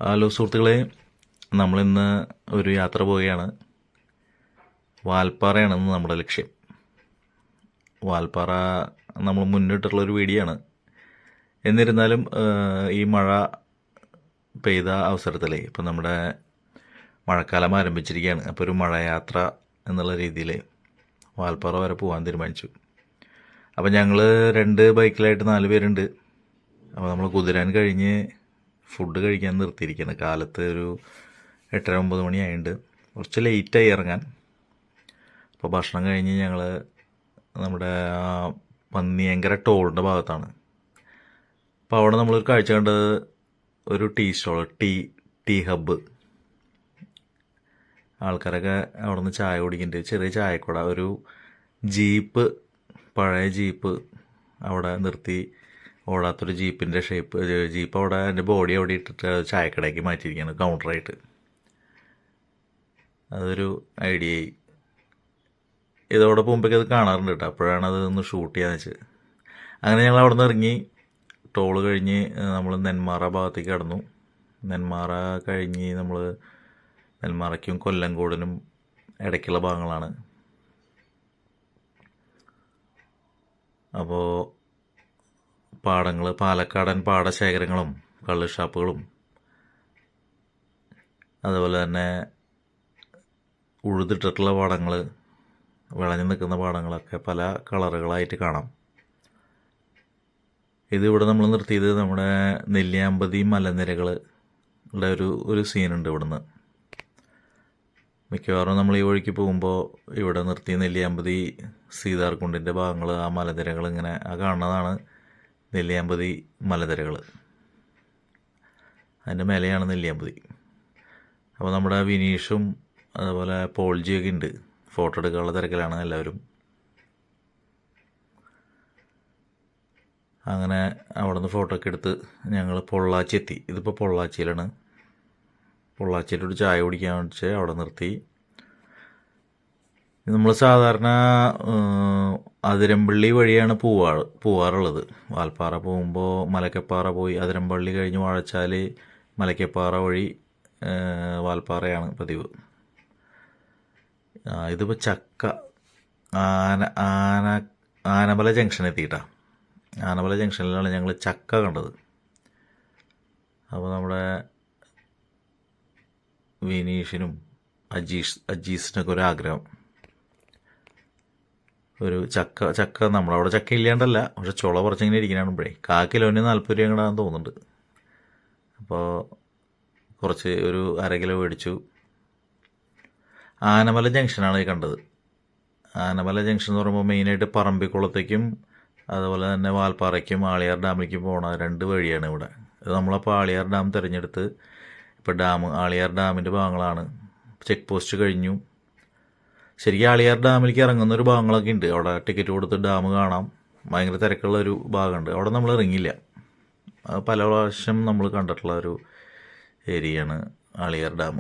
Hello സുഹൃത്തുക്കളെ, നമ്മളിന്ന് ഒരു യാത്ര പോവുകയാണ്. വാൽപ്പാറയാണ് ഇന്ന് നമ്മുടെ ലക്ഷ്യം. വാൽപ്പാറ നമ്മൾ മുന്നിട്ടുള്ളൊരു വീഡിയോ ആണ്. എന്നിരുന്നാലും ഈ മഴ പെയ്ത അവസരത്തിൽ ഇപ്പം നമ്മുടെ മഴക്കാലം ആരംഭിച്ചിരിക്കുകയാണ്. അപ്പോൾ ഒരു മഴയാത്ര എന്നുള്ള രീതിയിൽ വാൽപ്പാറ വരെ പോകാൻ തീരുമാനിച്ചു. അപ്പോൾ ഞങ്ങൾ 2 ബൈക്കിലായിട്ട് 4 പേരുണ്ട്. അപ്പോൾ നമ്മൾ കുതിരാൻ കഴിഞ്ഞ് ഫുഡ് കഴിക്കാൻ നിർത്തിയിരിക്കുകയാണ്. കാലത്ത് ഒരു 8:30-9 മണിയായിട്ടുണ്ട്. കുറച്ച് ലേറ്റായി ഇറങ്ങാൻ. അപ്പോൾ ഭക്ഷണം കഴിഞ്ഞ് ഞങ്ങൾ നമ്മുടെ പന്നിയങ്കര ടോളിൻ്റെ ഭാഗത്താണ്. അപ്പോൾ അവിടെ നമ്മളൊരു കാഴ്ച കണ്ടത് ഒരു ടീ സ്റ്റോൾ, ടീ ഹബ്ബ്. ആൾക്കാരൊക്കെ അവിടെ നിന്ന് ചായ കുടിക്കുന്നുണ്ട്. ചെറിയ ചായക്കട, ഒരു ജീപ്പ്, പഴയ ജീപ്പ് അവിടെ നിർത്തി, ഓടാത്തൊരു ജീപ്പിൻ്റെ ജീപ്പ് അവിടെ അതിൻ്റെ ബോഡി അവിടെ ഇട്ടിട്ട് ചായക്കടയ്ക്ക് മാറ്റിയിരിക്കുകയാണ് കൗണ്ടറായിട്ട്. അതൊരു ഐഡിയയായി. ഇതോടെ പോകുമ്പോഴേക്ക് അത് കാണാറുണ്ട് കേട്ടോ. അപ്പോഴാണ് അത് ഒന്ന് ഷൂട്ട് ചെയ്യാന്ന് വെച്ച്. അങ്ങനെ ഞങ്ങൾ അവിടെ നിന്ന് ഇറങ്ങി ടോള് കഴിഞ്ഞ് നമ്മൾ നെന്മാറ ഭാഗത്തേക്ക് കടന്നു. നെന്മാറ കഴിഞ്ഞ് നമ്മൾ നെന്മാറയ്ക്കും കൊല്ലങ്കോടിനും ഇടയ്ക്കുള്ള ഭാഗങ്ങളാണ്. അപ്പോൾ പാടങ്ങൾ, പാലക്കാടൻ പാടശേഖരങ്ങളും കള്ള് ഷാപ്പുകളും അതുപോലെ തന്നെ ഉഴുതിട്ടിട്ടുള്ള പാടങ്ങൾ, വിളഞ്ഞു നിൽക്കുന്ന പാടങ്ങളൊക്കെ പല കളറുകളായിട്ട് കാണാം. ഇതിവിടെ നമ്മൾ നിർത്തിയത് നമ്മുടെ നെല്ലിയാമ്പതി മലനിരകളുടെ ഒരു സീനുണ്ട് ഇവിടുന്ന്. മിക്കവാറും നമ്മൾ ഈ വഴിക്ക് പോകുമ്പോൾ ഇവിടെ നിർത്തി നെല്ലിയാമ്പതി സീതാർകുണ്ടിൻ്റെ ഭാഗങ്ങൾ, ആ മലനിരകൾ ഇങ്ങനെ ആ കാണുന്നതാണ് നെല്ലിയാമ്പതി മലനിരകൾ. അതിൻ്റെ മേലെയാണ് നെല്ലിയാമ്പതി. അപ്പോൾ നമ്മുടെ വിനീഷും അതുപോലെ പോൾജിയൊക്കെ ഉണ്ട്. ഫോട്ടോ എടുക്കാനുള്ള തിരക്കിലാണ് എല്ലാവരും. അങ്ങനെ അവിടെ നിന്ന് ഫോട്ടോ ഒക്കെ എടുത്ത് ഞങ്ങൾ പൊള്ളാച്ചി എത്തി. ഇതിപ്പോൾ പൊള്ളാച്ചിയിലാണ്. പൊള്ളാച്ചിയിലൊരു ചായ കുടിക്കാൻ വേണ്ടിച്ച് അവിടെ നിർത്തി. നമ്മൾ സാധാരണ അതിരമ്പള്ളി വഴിയാണ് പോവാറുള്ളത്. വാൽപ്പാറ പോകുമ്പോൾ മലക്കപ്പാറ പോയി അതിരമ്പള്ളി കഴിഞ്ഞ് വാഴച്ചാൽ മലക്കപ്പാറ വഴി വാൽപ്പാറയാണ് പതിവ്. ഇതിപ്പോൾ ചക്ക ആനമല ജംഗ്ഷൻ എത്തിയിട്ടാണ്. ആനമല ജംഗ്ഷനിലാണ് ഞങ്ങൾ ചക്ക കണ്ടത്. അപ്പോൾ നമ്മുടെ വിനീഷിനും അജീസിനൊക്കെ ഒരാഗ്രഹം, ഒരു ചക്ക നമ്മളവിടെ ചക്ക ഇല്ലാണ്ടല്ല, പക്ഷെ ചുള പറിച്ചിങ്ങനെ ഇരിക്കണാകുമ്പോഴേ 1/4 കിലോന് 40 രൂപ കൂടാന്ന് തോന്നുന്നുണ്ട്. അപ്പോൾ കുറച്ച് ഒരു 1/2 കിലോ മേടിച്ചു. ആനമല ജംഗ്ഷനാണ് ഈ കണ്ടത്. ആനമല ജംഗ്ഷൻ എന്ന് പറയുമ്പോൾ മെയിനായിട്ട് പറമ്പിക്കുളത്തേക്കും അതുപോലെ തന്നെ വാൽപ്പാറയ്ക്കും ആളിയാർ ഡാമിലേക്കും പോണ 2 വഴിയാണ് ഇവിടെ. ഇത് നമ്മളപ്പോൾ ആളിയാർ ഡാം തിരഞ്ഞെടുത്ത് ഇപ്പോൾ ആളിയാർ ഡാമിൻ്റെ ഭാഗങ്ങളാണ്. ചെക്ക് പോസ്റ്റ് കഴിഞ്ഞു. ശരിക്കും ആളിയാർ ഡാമിലേക്ക് ഇറങ്ങുന്ന ഒരു ഭാഗങ്ങളൊക്കെ ഉണ്ട്. അവിടെ ടിക്കറ്റ് കൊടുത്ത് ഡാം കാണാം. ഭയങ്കര തിരക്കുള്ള ഒരു ഭാഗമുണ്ട്. അവിടെ നമ്മൾ ഇറങ്ങിയില്ല. പല പ്രാവശ്യം നമ്മൾ കണ്ടിട്ടുള്ള ഒരു ഏരിയയാണ് ആളിയാർ ഡാം.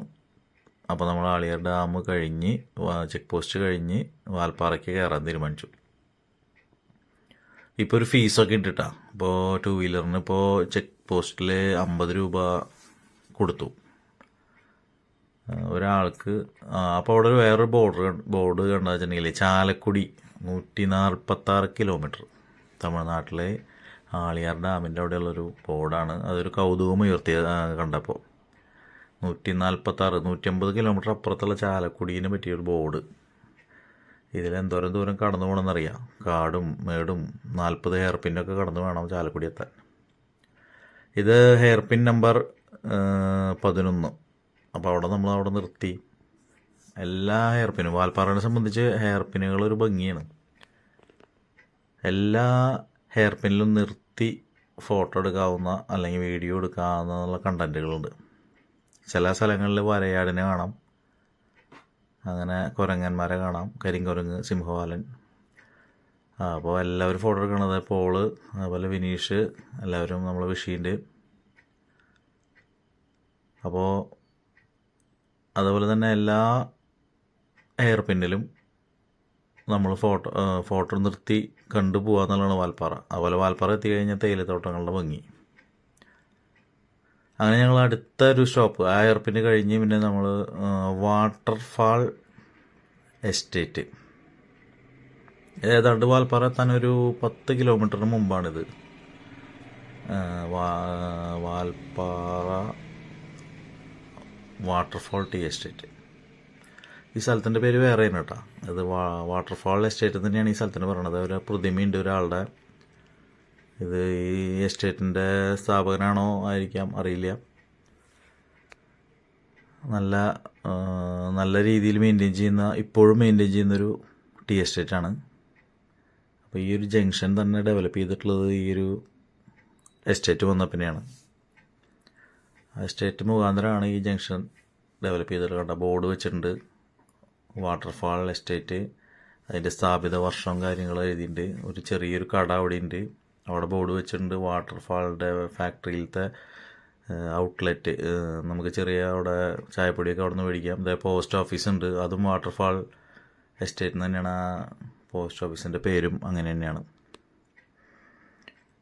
അപ്പോൾ നമ്മൾ ആളിയാർ ഡാം കഴിഞ്ഞ് ചെക്ക് പോസ്റ്റ് കഴിഞ്ഞ് വാൽപ്പാറയ്ക്ക് കയറാൻ തീരുമാനിച്ചു. ഇപ്പോൾ ഒരു ഫീസൊക്കെ ഇട്ടിട്ടാ. ഇപ്പോൾ 2 വീലറിന് ഇപ്പോൾ ചെക്ക് പോസ്റ്റിൽ 50 രൂപ കൊടുത്തു ഒരാൾക്ക്. അപ്പോൾ അവിടെ വേറൊരു ബോർഡ് കണ്ടു വെച്ചിട്ടുണ്ടെങ്കിൽ ചാലക്കുടി 146 കിലോമീറ്റർ, തമിഴ്നാട്ടിലെ ആളിയാർ ഡാമിൻ്റെ അവിടെയുള്ളൊരു ബോർഡാണ്. അതൊരു കൗതുകം ഉയർത്തിയ കണ്ടപ്പോൾ. 150 കിലോമീറ്റർ അപ്പുറത്തുള്ള ചാലക്കുടീനെ പറ്റിയൊരു ബോർഡ്. ഇതിലെന്തോരം ദൂരം കടന്നു പോകണമെന്നറിയാം. കാടും മേടും 40 ഹെയർ പിന്നൊക്കെ കടന്നു വേണം ചാലക്കുടി എത്താൻ. ഇത് ഹെയർ പിൻ നമ്പർ 11. അപ്പോൾ അവിടെ നമ്മൾ അവിടെ നിർത്തി. എല്ലാ ഹെയർ പിന്നും, വാൽപ്പാറയെ സംബന്ധിച്ച് ഹെയർ പിന്നുകളൊരു ഭംഗിയാണ്. എല്ലാ ഹെയർ പിന്നിലും നിർത്തി ഫോട്ടോ എടുക്കാവുന്ന അല്ലെങ്കിൽ വീഡിയോ എടുക്കാവുന്ന കണ്ടൻറ്റുകളുണ്ട്. ചില സ്ഥലങ്ങളിൽ വരയാടിനെ കാണാം, അങ്ങനെ കുരങ്ങന്മാരെ കാണാം, കരിങ്കുരങ്ങ്, സിംഹവാലൻ. അപ്പോൾ എല്ലാവരും ഫോട്ടോ എടുക്കണത് പോള്, അതുപോലെ വിനീഷ്, എല്ലാവരും നമ്മൾ വിഷീൻ്റെ. അപ്പോൾ അതുപോലെ തന്നെ എല്ലാ ഹെയർ പിന്നിലും നമ്മൾ ഫോട്ടോ നിർത്തി കണ്ടുപോകാന്നുള്ളതാണ് വാൽപ്പാറ. അതുപോലെ വാൽപ്പാറ എത്തിക്കഴിഞ്ഞാൽ തേയിലത്തോട്ടങ്ങളുടെ ഭംഗി. അങ്ങനെ ഞങ്ങൾ അടുത്ത ഒരു സ്റ്റോപ്പ് ആ എയർപിന് കഴിഞ്ഞ് പിന്നെ നമ്മൾ വാട്ടർഫാൾ എസ്റ്റേറ്റ്, ഏതാണ്ട് വാൽപ്പാറ എത്താൻ ഒരു 10 കിലോമീറ്ററിന് മുമ്പാണിത്. Valparai waterfall tea estate. ഈ സ്ഥലത്തിൻ്റെ പേര് വേറെ ആണ് കേട്ടോ. അത് വാട്ടർഫാൾ എസ്റ്റേറ്റ് തന്നെയാണ് ഈ സ്ഥലത്തിന് പറയണത്. ഒരു പ്രതിമയുണ്ട് ഒരാളുടെ. ഇത് ഈ എസ്റ്റേറ്റിൻ്റെ സ്ഥാപകനാണോ ആയിരിക്കാം, അറിയില്ല. നല്ല രീതിയിൽ ഇപ്പോഴും മെയിൻറ്റെയിൻ ചെയ്യുന്നൊരു ടീ എസ്റ്റേറ്റാണ്. അപ്പോൾ ഈ ഒരു ജംഗ്ഷൻ തന്നെ ഡെവലപ്പ് ചെയ്തിട്ടുള്ളത് ഈ ഒരു എസ്റ്റേറ്റ് വന്ന പിന്നെയാണ്. ആ എസ്റ്റേറ്റ് മുഖാന്തരമാണ് ഈ ജംഗ്ഷൻ ഡെവലപ്പ് ചെയ്തിട്ടുള്ളത്. കണ്ട ബോർഡ് വെച്ചിട്ടുണ്ട്, വാട്ടർഫാൾ എസ്റ്റേറ്റ്, അതിൻ്റെ സ്ഥാപിത വർഷം കാര്യങ്ങൾ എഴുതിയിട്ടുണ്ട്. ഒരു ചെറിയൊരു കട അവിടെ ഉണ്ട്, അവിടെ ബോർഡ് വെച്ചിട്ടുണ്ട്. വാട്ടർഫാളിൻ്റെ ഫാക്ടറിയിലത്തെ ഔട്ട്ലെറ്റ്, നമുക്ക് ചെറിയ അവിടെ ചായപ്പൊടിയൊക്കെ അവിടെ നിന്ന് മേടിക്കാം. അതേ പോസ്റ്റ് ഓഫീസ് ഉണ്ട്, അതും വാട്ടർഫാൾ എസ്റ്റേറ്റ് തന്നെയാണ്. ആ പോസ്റ്റ് ഓഫീസിൻ്റെ പേരും അങ്ങനെ തന്നെയാണ്.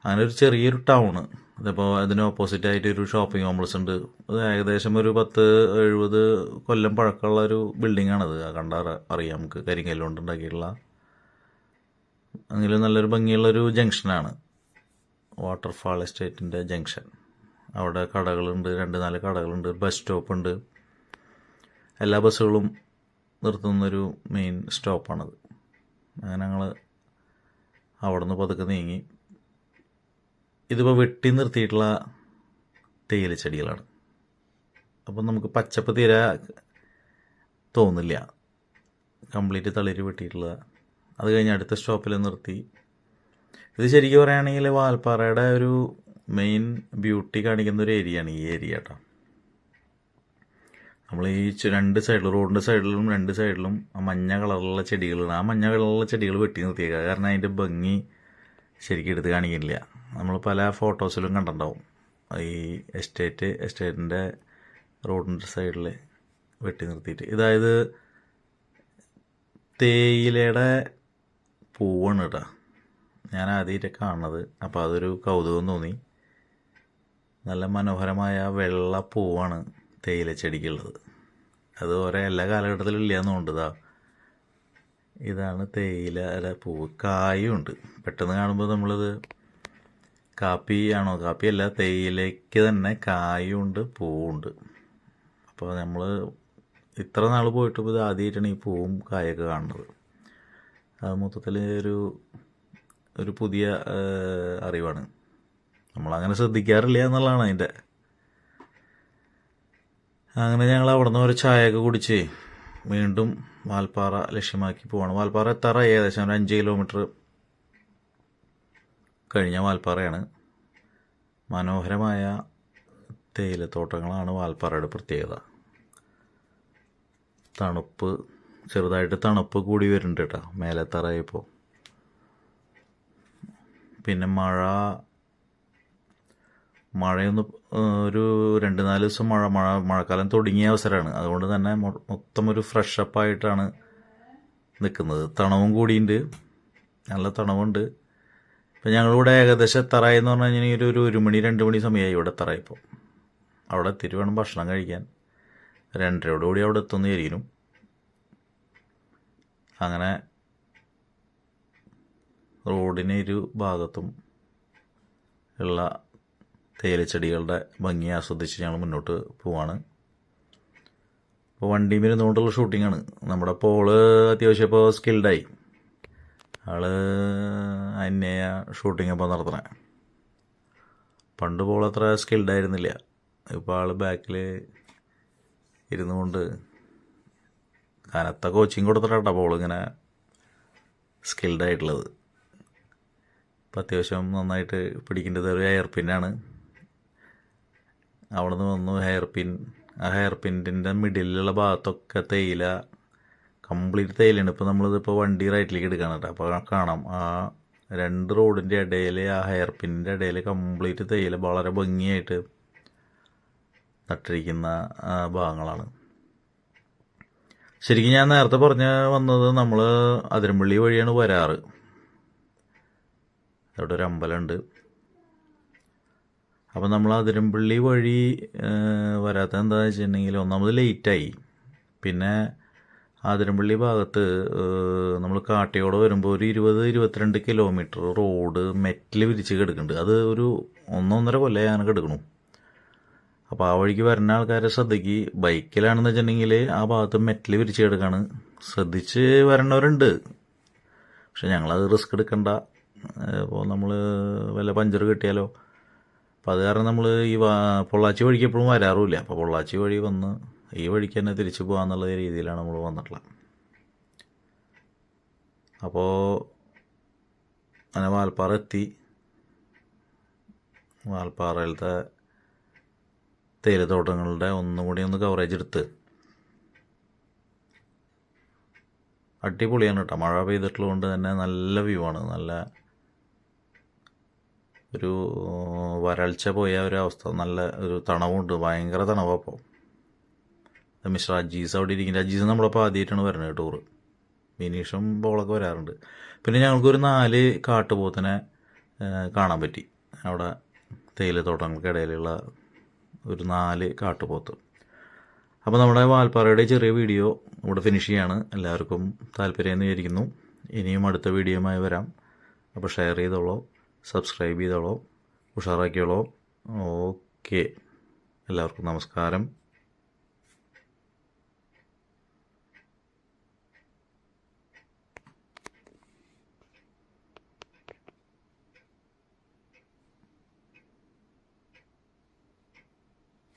അങ്ങനെ ഒരു ചെറിയൊരു ടൗണ്. അതിപ്പോൾ അതിന് ഓപ്പോസിറ്റായിട്ട് ഒരു ഷോപ്പിംഗ് കോംപ്ലക്സ് ഉണ്ട്. അത് ഏകദേശം ഒരു 10-70 കൊല്ലം പഴക്കമുള്ള ഒരു ബിൽഡിങ്ങാണത്. കണ്ടാൽ അറിയാം നമുക്ക്, കരിങ്കല്ലുകൊണ്ട് ഉണ്ടാക്കിയിട്ടുള്ള. അങ്ങനെ നല്ലൊരു ഭംഗിയുള്ളൊരു ജംഗ്ഷനാണ് വാട്ടർഫാൾ എസ്റ്റേറ്റിൻ്റെ ജംഗ്ഷൻ. അവിടെ കടകളുണ്ട്, 2-4 കടകളുണ്ട്, ബസ് സ്റ്റോപ്പുണ്ട്. എല്ലാ ബസ്സുകളും നിർത്തുന്നൊരു മെയിൻ സ്റ്റോപ്പാണത്. അങ്ങനെ ഞങ്ങൾ അവിടെ നിന്ന് പതുക്കെ നീങ്ങി. ഇതിപ്പോൾ വെട്ടി നിർത്തിയിട്ടുള്ള തേയിലച്ചെടികളാണ്. അപ്പം നമുക്ക് പച്ചപ്പ് തീരെ തോന്നില്ല, കംപ്ലീറ്റ് തളിര് വെട്ടിയിട്ടുള്ള. അത് കഴിഞ്ഞ് അടുത്ത സ്റ്റോപ്പിൽ നിർത്തി. ഇത് ശരിക്കും പറയുകയാണെങ്കിൽ വാൽപ്പാറയുടെ ഒരു മെയിൻ ബ്യൂട്ടി കാണിക്കുന്ന ഒരു ഏരിയയാണ് ഈ ഏരിയ കേട്ടോ. നമ്മൾ ഈ റോഡിൻ്റെ സൈഡിലും 2 സൈഡിലും ആ മഞ്ഞ കളറുള്ള ചെടികളാണ്. ആ മഞ്ഞ കളറുള്ള ചെടികൾ വെട്ടി നിർത്തിയേക്കുക, കാരണം അതിൻ്റെ ഭംഗി ശരിക്കും എടുത്ത് കാണിക്കുന്നില്ല. നമ്മൾ പല ഫോട്ടോസിലും കണ്ടിട്ടുണ്ടാവും ഈ എസ്റ്റേറ്റിൻ്റെ റോഡിൻ്റെ സൈഡിൽ വെട്ടി നിർത്തിയിട്ട്. ഇതായത് തേയിലയുടെ പൂവാണ് കേട്ടോ. ഞാൻ ആദ്യമായിട്ട് കാണുന്നത്, അപ്പോൾ അതൊരു കൗതുകം തോന്നി. നല്ല മനോഹരമായ വെള്ള പൂവാണ് തേയില ചെടിക്കുള്ളത്. അത് എല്ലാ കാലഘട്ടത്തിലും ഇല്ലയെന്ന് കൊണ്ടതാ. ഇതാണ് തേയിലയുടെ പൂവ്. കായും ഉണ്ട്. പെട്ടെന്ന് കാണുമ്പോൾ നമ്മളിത് കാപ്പിയല്ല, തേയിലയ്ക്ക് തന്നെ കായും ഉണ്ട്, പൂവുണ്ട്. അപ്പോൾ നമ്മൾ ഇത്ര നാൾ പോയിട്ട് ഇത് ആദ്യമായിട്ടാണ് ഈ പൂവും കായൊക്കെ കാണുന്നത്. അത് മൊത്തത്തിൽ ഒരു പുതിയ അറിവാണ്. നമ്മളങ്ങനെ ശ്രദ്ധിക്കാറില്ല എന്നുള്ളതാണ് അതിൻ്റെ. അങ്ങനെ ഞങ്ങൾ അവിടെ നിന്ന് ഒരു ചായയൊക്കെ കുടിച്ച് വീണ്ടും വാൽപ്പാറ ലക്ഷ്യമാക്കി പോവാണ്. വാൽപ്പാറ എത്താറായി. ഏകദേശം ഒരു 5 കിലോമീറ്റർ കഴിഞ്ഞ വാൽപ്പാറയാണ്. മനോഹരമായ തേയിലത്തോട്ടങ്ങളാണ് വാൽപ്പാറയുടെ പ്രത്യേകത. ചെറുതായിട്ട് തണുപ്പ് കൂടി വരുന്നുണ്ട് കേട്ടോ മേലെത്താറായപ്പോൾ. പിന്നെ മഴയൊന്ന് ഒരു 2-4 ദിവസം മഴക്കാലം തുടങ്ങിയ അവസരമാണ്. അതുകൊണ്ട് തന്നെ മൊത്തം ഒരു ഫ്രഷപ്പായിട്ടാണ് നിൽക്കുന്നത്. തണവും കൂടിയുണ്ട്, നല്ല തണവുണ്ട്. ഇപ്പം ഞങ്ങളിവിടെ ഏകദേശം എത്താറായി എന്ന് പറഞ്ഞു കഴിഞ്ഞാൽ ഒരു 1 മണി 2 മണി സമയമായി ഇവിടെ എത്താറായപ്പോൾ. അവിടെ എത്തിയിട്ട് വേണം ഭക്ഷണം കഴിക്കാൻ. 2:30 അവിടെ എത്തുമെന്ന് വിചാരിക്കുന്നു. അങ്ങനെ റോഡിന് ഇരു ഭാഗത്തും ഉള്ള തേയിലച്ചെടികളുടെ ഭംഗി ആസ്വദിച്ച് ഞങ്ങൾ മുന്നോട്ട് പോവാണ്. ഇപ്പോൾ വണ്ടിയിൽ ഇരുന്നുകൊണ്ടുള്ള ഷൂട്ടിങ്ങാണ്. നമ്മുടെ പോള് അത്യാവശ്യം ഇപ്പോൾ സ്കിൽഡായി. ആള് അന്യായ ഷൂട്ടിങ് ഇപ്പോൾ നടത്തണേ. പണ്ട് പോൾ അത്ര സ്കിൽഡായിരുന്നില്ല. ഇപ്പോൾ ആൾ ബാക്കിൽ ഇരുന്നു കൊണ്ട് കനത്ത കോച്ചിങ് കൊടുത്തിട്ടാണ് പോൾ ഇങ്ങനെ സ്കിൽഡായിട്ടുള്ളത്. ഇപ്പം അത്യാവശ്യം നന്നായിട്ട് പിടിക്കേണ്ടത് ഒരു ഹെയർ പിന്നാണ്. അവിടെ നിന്ന് വന്നു ആ ഹെയർ പിന്നിൻ്റെ മിഡിലുള്ള ഭാഗത്തൊക്കെ തേയില, കംപ്ലീറ്റ് തേയിലയാണ്. ഇപ്പോൾ നമ്മളിതിപ്പോൾ വണ്ടി റൈറ്റിലേക്ക് എടുക്കുകയാണ് കേട്ടോ. അപ്പോൾ കാണാം ആ 2 റോഡിൻ്റെ ഇടയിൽ, ആ ഹെയർ പിന്നിൻ്റെ ഇടയിൽ കംപ്ലീറ്റ് തേയില വളരെ ഭംഗിയായിട്ട് നട്ടിരിക്കുന്ന ഭാഗങ്ങളാണ്. ശരിക്കും ഞാൻ നേരത്തെ വന്നത് നമ്മൾ അതിരമ്പള്ളി വഴിയാണ് വരാറ്. അവിടെ ഒരു അമ്പലമുണ്ട്. അപ്പോൾ നമ്മൾ അതിരമ്പള്ളി വഴി വരാത്ത എന്താണെന്ന് വെച്ചിട്ടുണ്ടെങ്കിൽ ഒന്നാമത് ലേറ്റായി. പിന്നെ അതിരമ്പള്ളി ഭാഗത്ത് നമ്മൾ കാട്ടിയോട് വരുമ്പോൾ ഒരു 22 കിലോമീറ്റർ റോഡ് മെറ്റൽ വിരിച്ച് കിടക്കുന്നുണ്ട്. അത് ഒരു 1.5 കൊല്ലമായി അങ്ങനെ കിടക്കണു. അപ്പോൾ ആ വഴിക്ക് വരുന്ന ആൾക്കാരെ ശ്രദ്ധിക്ക്. ബൈക്കിലാണെന്ന് വെച്ചിട്ടുണ്ടെങ്കിൽ ആ ഭാഗത്ത് മെറ്റൽ വിരിച്ച് കിടക്കാണ്. ശ്രദ്ധിച്ച് വരണവരുണ്ട്, പക്ഷെ ഞങ്ങളത് റിസ്ക് എടുക്കണ്ട. ഇപ്പോൾ നമ്മൾ വല്ല പഞ്ചർ കിട്ടിയാലോ. അപ്പോൾ അത് കാരണം നമ്മൾ ഈ പൊള്ളാച്ചി വഴിക്ക് എപ്പോഴും വരാറുമില്ല. അപ്പോൾ പൊള്ളാച്ചി വഴി വന്ന് ഈ വഴിക്ക് തന്നെ തിരിച്ചു പോകാന്നുള്ള രീതിയിലാണ് നമ്മൾ വന്നിട്ടുള്ളത്. അപ്പോൾ അങ്ങനെ വാൽപ്പാറ എത്തി. വാൽപ്പാറയിലത്തെ തേയിലത്തോട്ടങ്ങളുടെ ഒന്നും കൂടി ഒന്ന് കവറേജ് എടുത്ത് അടിപൊളിയാണ് കേട്ടോ. മഴ പെയ്തിട്ടുള്ളത് കൊണ്ട് തന്നെ നല്ല വ്യൂ ആണ്. നല്ല ഒരു വരൾച്ച പോയ ഒരവസ്ഥ. നല്ല ഒരു തണവുണ്ട്, ഭയങ്കര തണവാണ്. അപ്പോൾ മിസ്റ്റർ അജീസ് അവിടെ ഇരിക്കുന്നത്. അജീസ് നമ്മളപ്പോൾ ആദ്യമായിട്ടാണ് വരുന്നത് ടൂറ്. വിനീഷും ബോളൊക്കെ വരാറുണ്ട്. പിന്നെ ഞങ്ങൾക്കൊരു 4 കാട്ടുപോത്തിനെ കാണാൻ പറ്റി. അവിടെ തേയിലത്തോട്ടങ്ങൾക്കിടയിലുള്ള ഒരു 4 കാട്ടുപോത്ത്. അപ്പോൾ നമ്മുടെ വാൽപ്പാറയുടെ ചെറിയ വീഡിയോ ഇവിടെ ഫിനിഷ് ചെയ്യാണ്. എല്ലാവർക്കും താല്പര്യം വിചാരിക്കുന്നു. ഇനിയും അടുത്ത വീഡിയോയുമായി വരാം. അപ്പോൾ ഷെയർ ചെയ്തോളൂ, സബ്സ്ക്രൈബ് ചെയ്തോളൂ, ഉഷാറാക്കിയോളൂ. ഓക്കെ, എല്ലാവർക്കും നമസ്കാരം.